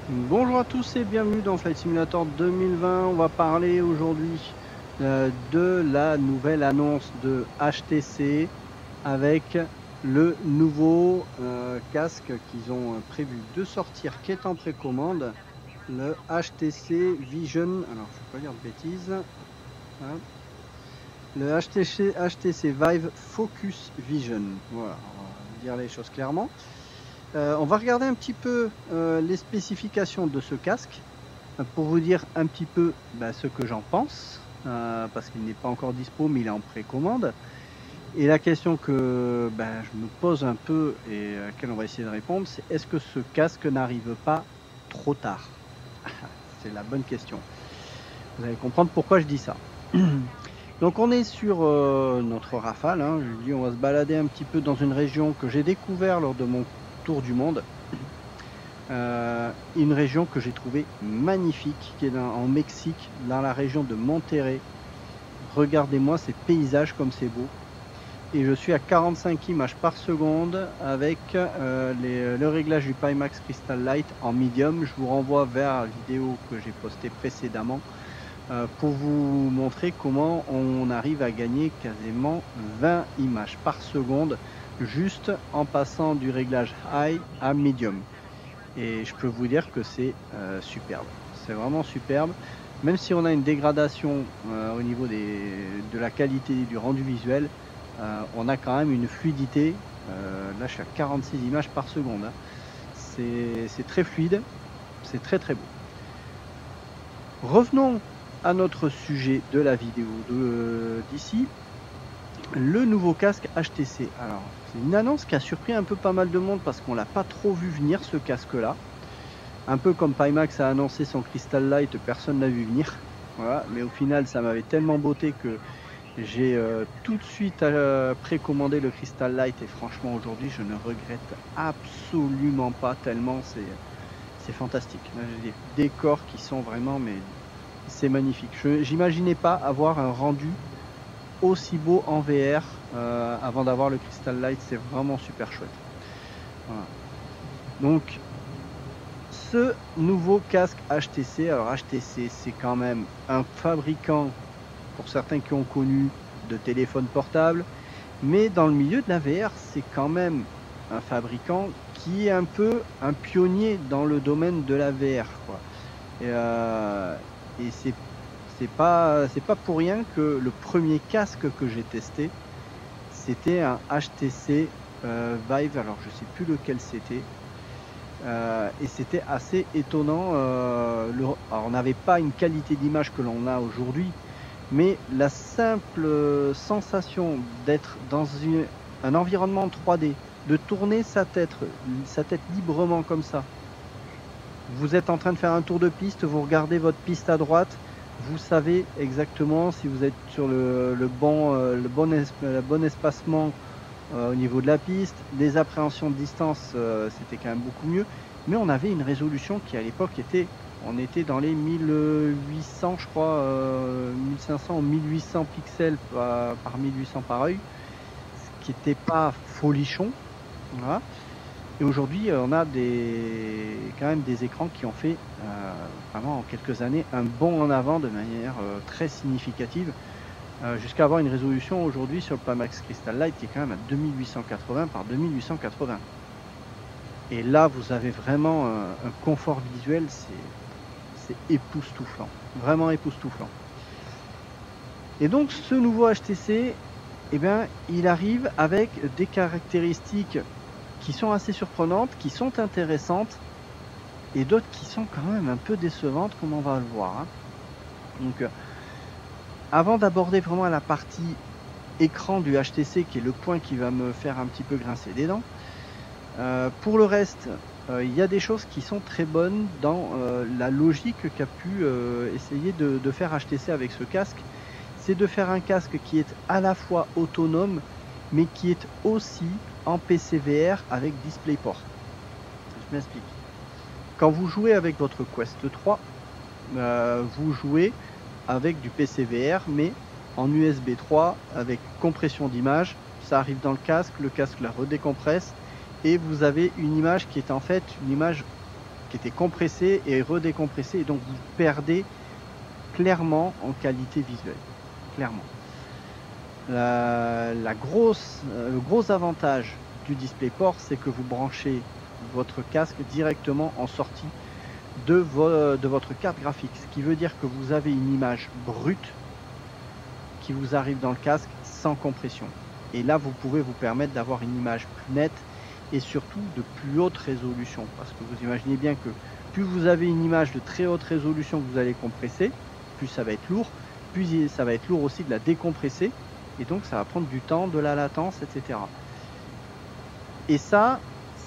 Bonjour à tous et bienvenue dans Flight Simulator 2020. On va parler aujourd'hui de la nouvelle annonce de HTC avec le nouveau casque qu'ils ont prévu de sortir, qui est en précommande, le HTC Vision. Alors, je ne vais pas dire de bêtises. Hein. Le HTC Vive Focus Vision. Voilà, on va dire les choses clairement. On va regarder un petit peu les spécifications de ce casque pour vous dire un petit peu ce que j'en pense, parce qu'il n'est pas encore dispo, mais il est en précommande. Et la question que je me pose un peu et à laquelle on va essayer de répondre, c'est est-ce que ce casque n'arrive pas trop tard? C'est la bonne question. Vous allez comprendre pourquoi je dis ça. Donc on est sur notre Rafale, hein. Je dis on va se balader un petit peu dans une région que j'ai découvert lors de mon tour du monde. Une région que j'ai trouvée magnifique, qui est en Mexique, dans la région de Monterrey. Regardez-moi ces paysages comme c'est beau. Et je suis à 45 images par seconde avec le réglage du Pimax Crystal Light en medium. Je vous renvoie vers la vidéo que j'ai postée précédemment pour vous montrer comment on arrive à gagner quasiment 20 images par seconde juste en passant du réglage high à medium. Et je peux vous dire que c'est superbe. C'est vraiment superbe. Même si on a une dégradation au niveau de la qualité du rendu visuel, on a quand même une fluidité. Là, je suis à 46 images par seconde. Hein. C'est très fluide. C'est très très beau. Revenons à notre sujet de la vidéo d'ici. Le nouveau casque HTC. Alors, c'est une annonce qui a surpris un peu pas mal de monde parce qu'on l'a pas trop vu venir, ce casque-là. Un peu comme Pimax a annoncé son Crystal Light, personne n'a vu venir. Voilà. Mais au final, ça m'avait tellement botté que j'ai tout de suite précommandé le Crystal Light. Et franchement, aujourd'hui, je ne regrette absolument pas tellement c'est fantastique. Là, j'ai des décors qui sont vraiment, mais c'est magnifique. J'imaginais pas avoir un rendu aussi beau en VR avant d'avoir le Crystal Light. C'est vraiment super chouette. Voilà. Donc, ce nouveau casque HTC, alors HTC c'est quand même un fabricant, pour certains qui ont connu, de téléphones portables, mais dans le milieu de la VR c'est quand même un fabricant qui est un peu un pionnier dans le domaine de la VR, quoi. Et c'est pas pour rien que le premier casque que j'ai testé c'était un HTC Vive, alors je sais plus lequel c'était. Et c'était assez étonnant. Alors on n'avait pas une qualité d'image que l'on a aujourd'hui, mais la simple sensation d'être dans un environnement 3D, de tourner sa tête librement comme ça. Vous êtes en train de faire un tour de piste, vous regardez votre piste à droite, vous savez exactement si vous êtes sur le bon espacement au niveau de la piste. Les appréhensions de distance, c'était quand même beaucoup mieux. Mais on avait une résolution qui à l'époque on était dans les 1800, je crois, 1500 ou 1800 pixels par 1800 par œil, ce qui n'était pas folichon. Voilà. Et aujourd'hui, on a quand même des écrans qui ont fait vraiment en quelques années un bond en avant de manière très significative. Jusqu'à avoir une résolution aujourd'hui sur le Pimax Crystal Light qui est quand même à 2880 par 2880. Et là, vous avez vraiment un confort visuel, c'est époustouflant, vraiment époustouflant. Et donc, ce nouveau HTC, eh bien, il arrive avec des caractéristiques qui sont assez surprenantes, qui sont intéressantes, et d'autres qui sont quand même un peu décevantes, comme on va le voir. Hein. Donc, avant d'aborder vraiment la partie écran du HTC, qui est le point qui va me faire un petit peu grincer des dents, pour le reste, il y a des choses qui sont très bonnes dans la logique qu'a pu essayer de faire HTC avec ce casque. C'est de faire un casque qui est à la fois autonome, mais qui est aussi en PCVR avec DisplayPort. Je m'explique. Quand vous jouez avec votre Quest 3, vous jouez avec du PCVR, mais en USB 3 avec compression d'image. Ça arrive dans le casque la redécompresse et vous avez une image qui est en fait une image qui était compressé et redécompressé, et donc vous perdez clairement en qualité visuelle, clairement. Le gros avantage du DisplayPort, c'est que vous branchez votre casque directement en sortie de votre carte graphique, ce qui veut dire que vous avez une image brute qui vous arrive dans le casque sans compression. Et là, vous pouvez vous permettre d'avoir une image plus nette et surtout de plus haute résolution, parce que vous imaginez bien que plus vous avez une image de très haute résolution que vous allez compresser, plus ça va être lourd, plus ça va être lourd aussi de la décompresser, et donc ça va prendre du temps, de la latence, etc. Et ça,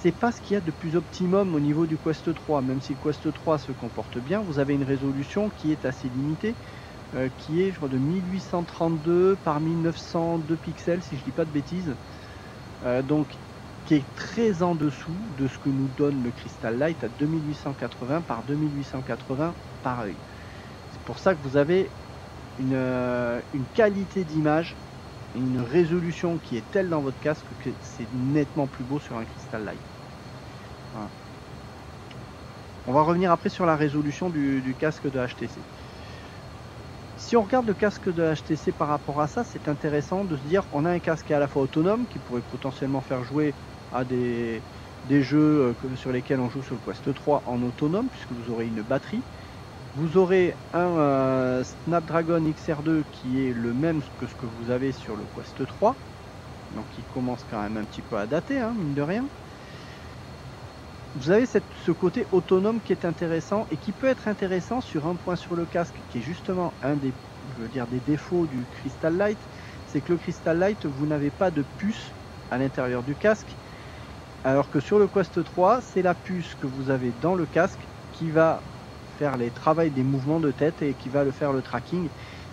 c'est pas ce qu'il y a de plus optimum au niveau du Quest 3, même si le Quest 3 se comporte bien, vous avez une résolution qui est assez limitée, qui est je crois de 1832 par 1902 pixels, si je dis pas de bêtises, donc qui est très en dessous de ce que nous donne le Crystal Light à 2880 par 2880 par œil. C'est pour ça que vous avez une qualité d'image, une résolution qui est telle dans votre casque que c'est nettement plus beau sur un Crystal Light. Voilà. On va revenir après sur la résolution du casque de HTC. Si on regarde le casque de HTC par rapport à ça, c'est intéressant de se dire on a un casque à la fois autonome qui pourrait potentiellement faire jouer à des jeux sur lesquels on joue sur le Quest 3 en autonome, puisque vous aurez une batterie. Vous aurez un Snapdragon XR2 qui est le même que ce que vous avez sur le Quest 3, donc qui commence quand même un petit peu à dater, hein, mine de rien. Vous avez ce côté autonome qui est intéressant et qui peut être intéressant sur un point sur le casque, qui est justement un des défauts du Crystal Light, c'est que le Crystal Light, vous n'avez pas de puce à l'intérieur du casque, alors que sur le Quest 3, c'est la puce que vous avez dans le casque qui va faire les travaux des mouvements de tête et qui va faire le tracking,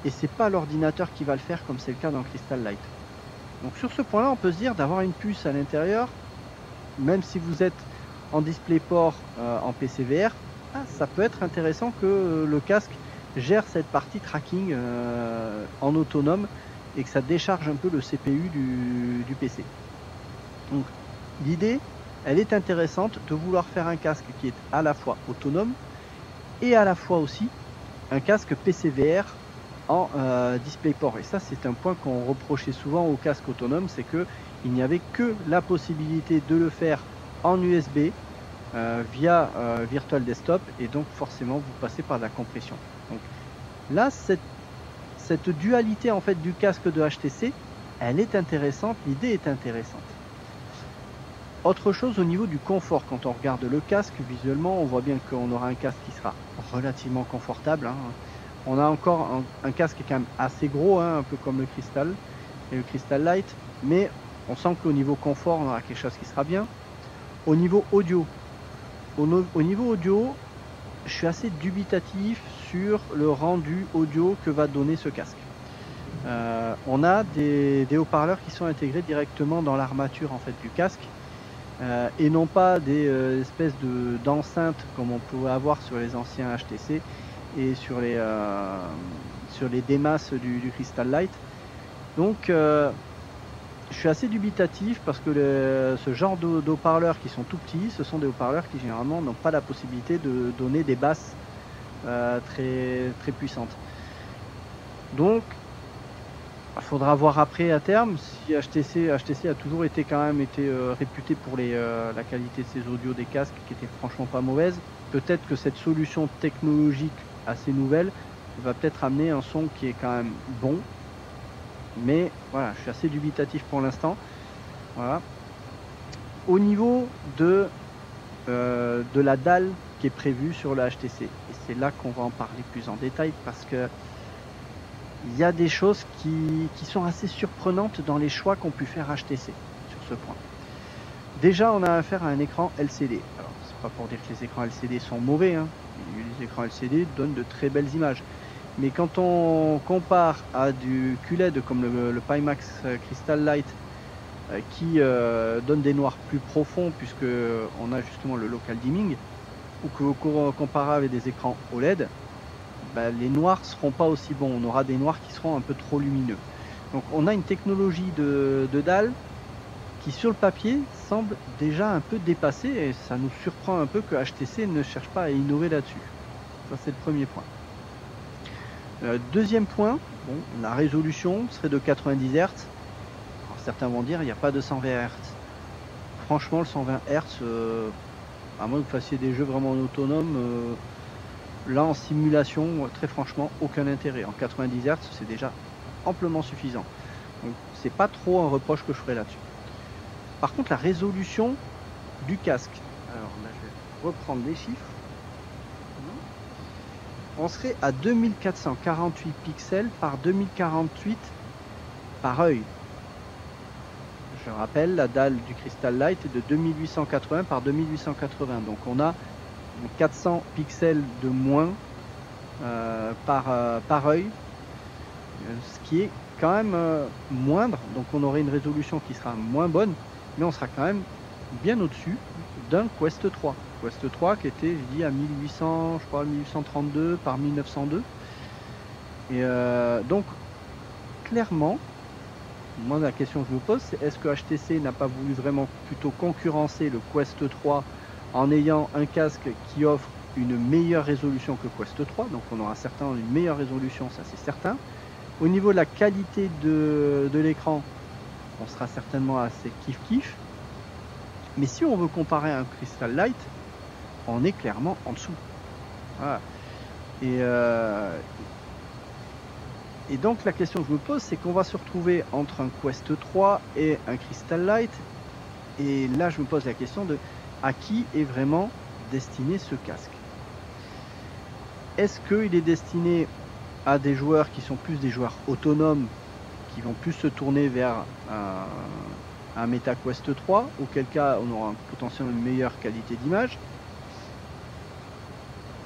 et c'est pas l'ordinateur qui va le faire comme c'est le cas dans le Crystal Light. Donc sur ce point là, on peut se dire d'avoir une puce à l'intérieur, même si vous êtes en DisplayPort en PCVR, ça peut être intéressant que le casque gère cette partie tracking en autonome et que ça décharge un peu le CPU du PC. Donc l'idée, elle est intéressante de vouloir faire un casque qui est à la fois autonome et à la fois aussi un casque PCVR en DisplayPort. Et ça, c'est un point qu'on reprochait souvent au casque autonome, c'est que il n'y avait que la possibilité de le faire en USB via Virtual Desktop, et donc forcément vous passez par la compression. Donc là, cette dualité en fait du casque de HTC, elle est intéressante, l'idée est intéressante. Autre chose au niveau du confort, quand on regarde le casque visuellement, on voit bien qu'on aura un casque qui sera relativement confortable, hein. On a encore un casque qui est quand même assez gros, hein, un peu comme le Crystal et le Crystal Light, mais on sent qu'au niveau confort, on aura quelque chose qui sera bien. Au niveau audio, je suis assez dubitatif sur le rendu audio que va donner ce casque. On a des haut-parleurs qui sont intégrés directement dans l'armature en fait du casque, et non pas des espèces d'enceintes comme on pouvait avoir sur les anciens HTC et sur les démasses du Crystal Light. Donc je suis assez dubitatif parce que ce genre de haut-parleurs qui sont tout petits, ce sont des haut-parleurs qui généralement n'ont pas la possibilité de donner des basses très, très puissantes. Donc il faudra voir après à terme si HTC a toujours été réputé pour la qualité de ses audios des casques qui était franchement pas mauvaise. Peut-être que cette solution technologique assez nouvelle va peut-être amener un son qui est quand même bon. Mais voilà, je suis assez dubitatif pour l'instant. Voilà. Au niveau de la dalle qui est prévue sur la HTC, et c'est là qu'on va en parler plus en détail parce que il y a des choses qui sont assez surprenantes dans les choix qu'ont pu faire HTC sur ce point. Déjà, on a affaire à un écran LCD. Alors, c'est pas pour dire que les écrans LCD sont mauvais, hein. Les écrans LCD donnent de très belles images. Mais quand on compare à du QLED comme le Pimax Crystal Light qui donne des noirs plus profonds puisque on a justement le local dimming, ou que vous comparez avec des écrans OLED, les noirs seront pas aussi bons. On aura des noirs qui seront un peu trop lumineux. Donc on a une technologie de dalle qui sur le papier semble déjà un peu dépassé, et ça nous surprend un peu que HTC ne cherche pas à innover là-dessus. Ça c'est le premier point. Deuxième point, bon, la résolution serait de 90 Hz. Alors, certains vont dire il n'y a pas de 120 Hz. Franchement, le 120 Hz, à moins que vous fassiez des jeux vraiment autonomes, là en simulation, très franchement, aucun intérêt. En 90 Hz, c'est déjà amplement suffisant. Donc c'est pas trop un reproche que je ferai là-dessus. Par contre, la résolution du casque. Alors là, je vais reprendre les chiffres. On serait à 2448 pixels par 2048 par œil. Je rappelle, la dalle du Crystal Light est de 2880 par 2880. Donc on a 400 pixels de moins par œil, ce qui est quand même moindre. Donc on aurait une résolution qui sera moins bonne, mais on sera quand même bien au-dessus d'un Quest 3. Quest 3 qui était, je dis, à 1800, je crois 1832 par 1902. Et donc clairement, moi la question que je me pose, c'est est-ce que HTC n'a pas voulu vraiment plutôt concurrencer le Quest 3 en ayant un casque qui offre une meilleure résolution que Quest 3, donc on aura certainement une meilleure résolution, ça c'est certain. Au niveau de la qualité de l'écran, on sera certainement assez kiff-kiff. Mais si on veut comparer à un Crystal Light, on est clairement en dessous. Voilà. Et donc la question que je me pose, c'est qu'on va se retrouver entre un Quest 3 et un Crystal Light. Et là, je me pose la question de à qui est vraiment destiné ce casque. Est-ce qu'il est destiné à des joueurs qui sont plus des joueurs autonomes, qui vont plus se tourner vers un MetaQuest 3, auquel cas on aura potentiellement une meilleure qualité d'image?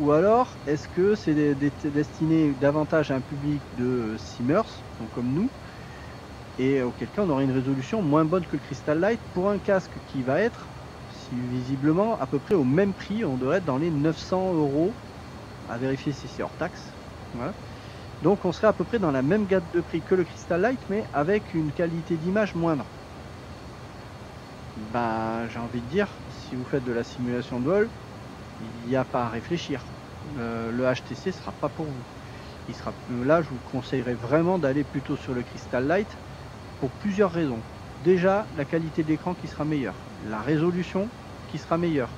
Ou alors, est-ce que c'est destiné davantage à un public de Simmers, donc comme nous, et auquel cas on aura une résolution moins bonne que le Crystal Light pour un casque qui va être, si visiblement, à peu près au même prix, on devrait être dans les 900 €, à vérifier si c'est hors taxe. Voilà. Donc on serait à peu près dans la même gamme de prix que le Crystal Light, mais avec une qualité d'image moindre. Ben, j'ai envie de dire, si vous faites de la simulation de vol, il n'y a pas à réfléchir. Le HTC sera pas pour vous. Là, je vous conseillerais vraiment d'aller plutôt sur le Crystal Light pour plusieurs raisons. Déjà, la qualité de l'écran qui sera meilleure, la résolution qui sera meilleure.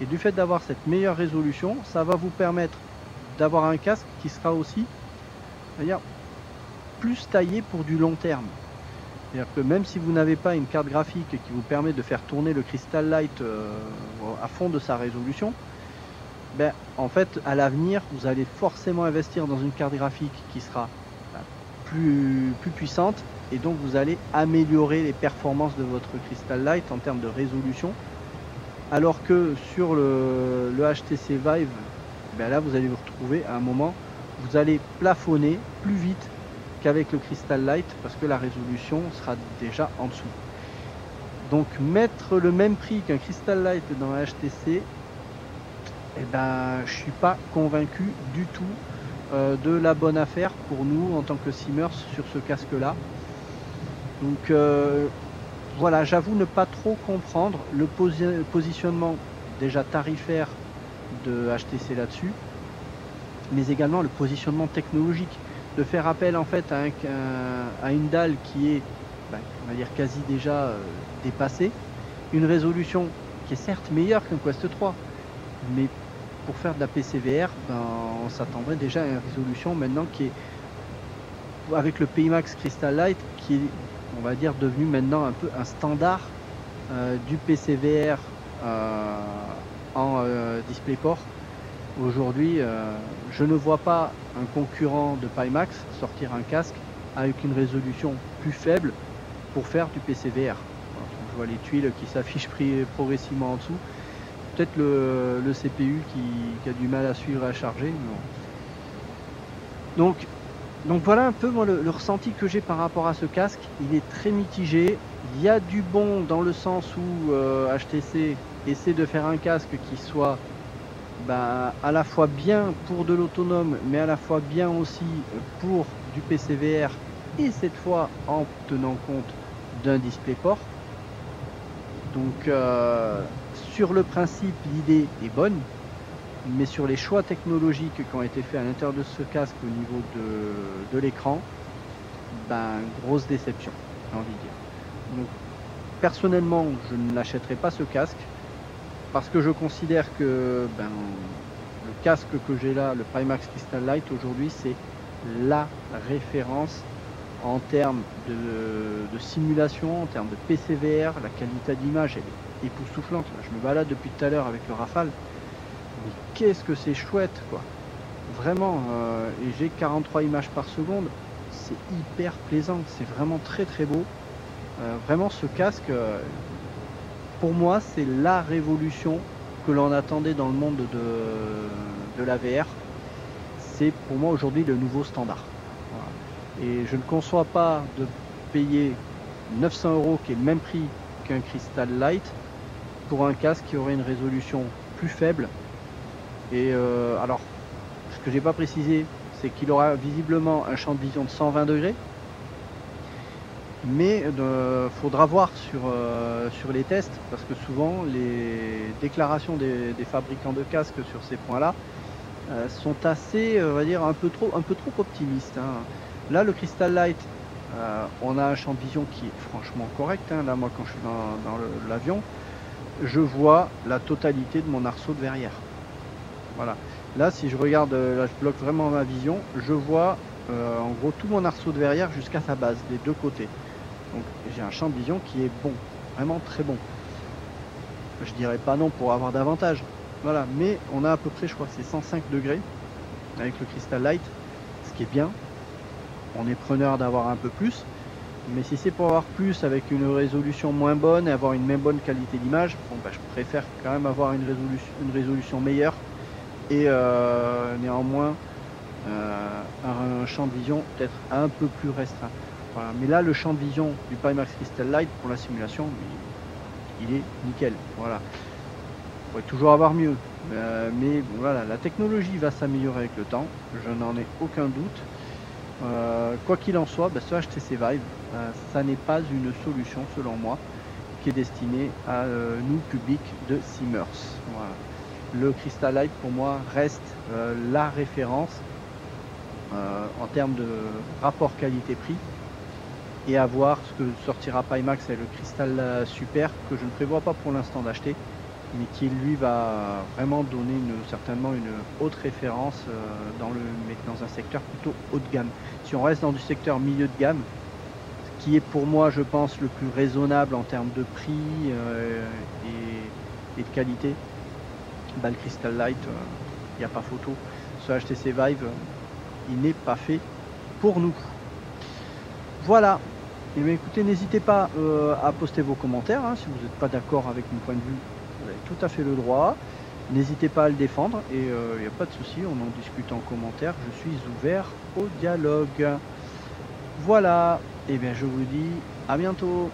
Et du fait d'avoir cette meilleure résolution, ça va vous permettre d'avoir un casque qui sera aussi, c'est-à-dire plus taillé pour du long terme. C'est-à-dire que même si vous n'avez pas une carte graphique qui vous permet de faire tourner le Crystal Light à fond de sa résolution, ben, en fait, à l'avenir, vous allez forcément investir dans une carte graphique qui sera plus puissante, et donc vous allez améliorer les performances de votre Crystal Light en termes de résolution, alors que sur le HTC Vive, ben là vous allez vous retrouver à un moment, vous allez plafonner plus vite qu'avec le Crystal Light, parce que la résolution sera déjà en dessous. Donc mettre le même prix qu'un Crystal Light dans un HTC, eh ben, je suis pas convaincu du tout de la bonne affaire pour nous en tant que Simmers sur ce casque là. Donc voilà, j'avoue ne pas trop comprendre le positionnement déjà tarifaire de HTC là-dessus, mais également le positionnement technologique, de faire appel en fait à une dalle qui est, on va dire, quasi déjà dépassée, une résolution qui est certes meilleure qu'un Quest 3, mais pour faire de la PCVR, on s'attendrait déjà à une résolution maintenant qui est, avec le Pimax Crystal Light, qui est, on va dire, devenu maintenant un peu un standard du PCVR en DisplayPort. Aujourd'hui, je ne vois pas un concurrent de Pimax sortir un casque avec une résolution plus faible pour faire du PCVR. Je vois les tuiles qui s'affichent progressivement en dessous. Peut-être le CPU qui a du mal à suivre et à charger. Donc voilà un peu moi, le ressenti que j'ai par rapport à ce casque. Il est très mitigé. Il y a du bon dans le sens où HTC essaie de faire un casque qui soit à la fois bien pour de l'autonome, mais à la fois bien aussi pour du PCVR, et cette fois en tenant compte d'un DisplayPort. Donc sur le principe, l'idée est bonne, mais sur les choix technologiques qui ont été faits à l'intérieur de ce casque au niveau de l'écran, ben grosse déception, j'ai envie de dire. Donc personnellement, je ne l'achèterai pas ce casque parce que je considère que ben, le casque que j'ai là, le Pimax Crystal Light aujourd'hui, c'est la référence en termes de simulation, en termes de PCVR. La qualité d'image elle est époustouflante. Là, je me balade depuis tout à l'heure avec le Rafale, mais qu'est-ce que c'est chouette quoi. Vraiment, et j'ai 43 images par seconde, c'est hyper plaisant, c'est vraiment très très beau. Vraiment ce casque, pour moi c'est la révolution que l'on attendait dans le monde de la VR. C'est pour moi aujourd'hui le nouveau standard. Voilà. Et je ne conçois pas de payer 900 €, qui est le même prix qu'un Crystal Light, pour un casque qui aurait une résolution plus faible. Et alors, ce que j'ai pas précisé, c'est qu'il aura visiblement un champ de vision de 120 degrés. Mais faudra voir sur les tests, parce que souvent les déclarations des fabricants de casques sur ces points-là sont assez, on va dire, un peu trop optimistes. Hein. Là, le Crystal Light, on a un champ de vision qui est franchement correct. Hein. Là, moi, quand je suis dans l'avion, je vois la totalité de mon arceau de verrière. Voilà. Là, si je regarde, là, je bloque vraiment ma vision, je vois en gros tout mon arceau de verrière jusqu'à sa base, des deux côtés. Donc j'ai un champ de vision qui est bon, vraiment très bon. Je dirais pas non pour avoir davantage. Voilà, mais on a à peu près, je crois que c'est 105 degrés avec le Crystal Light, ce qui est bien. On est preneur d'avoir un peu plus, mais si c'est pour avoir plus avec une résolution moins bonne et avoir une même bonne qualité d'image, bon, bah, je préfère quand même avoir une résolution meilleure et néanmoins un champ de vision peut-être un peu plus restreint. Voilà. Mais là, le champ de vision du Pimax Crystal Light pour la simulation, il est nickel. Voilà. Il pourrait toujours avoir mieux. Mais voilà, la technologie va s'améliorer avec le temps. Je n'en ai aucun doute. Quoi qu'il en soit, ce HTC Vive, ça n'est pas une solution selon moi qui est destinée à nous, public de Simmers. Voilà. Le Crystal Light pour moi reste la référence en termes de rapport qualité-prix. Et à voir ce que sortira Pimax avec le Crystal Super, que je ne prévois pas pour l'instant d'acheter, mais qui lui va vraiment donner certainement une haute référence dans un secteur plutôt haut de gamme. Si on reste dans du secteur milieu de gamme, ce qui est pour moi, je pense, le plus raisonnable en termes de prix et de qualité, bah, le Crystal Light, il n'y a pas photo. Ce HTC Vive, il n'est pas fait pour nous. Voilà. Et bien écoutez, n'hésitez pas à poster vos commentaires. Hein, si vous n'êtes pas d'accord avec mon point de vue, vous avez tout à fait le droit. N'hésitez pas à le défendre et il n'y a pas de souci, on en discute en commentaire. Je suis ouvert au dialogue. Voilà. Et bien je vous dis à bientôt.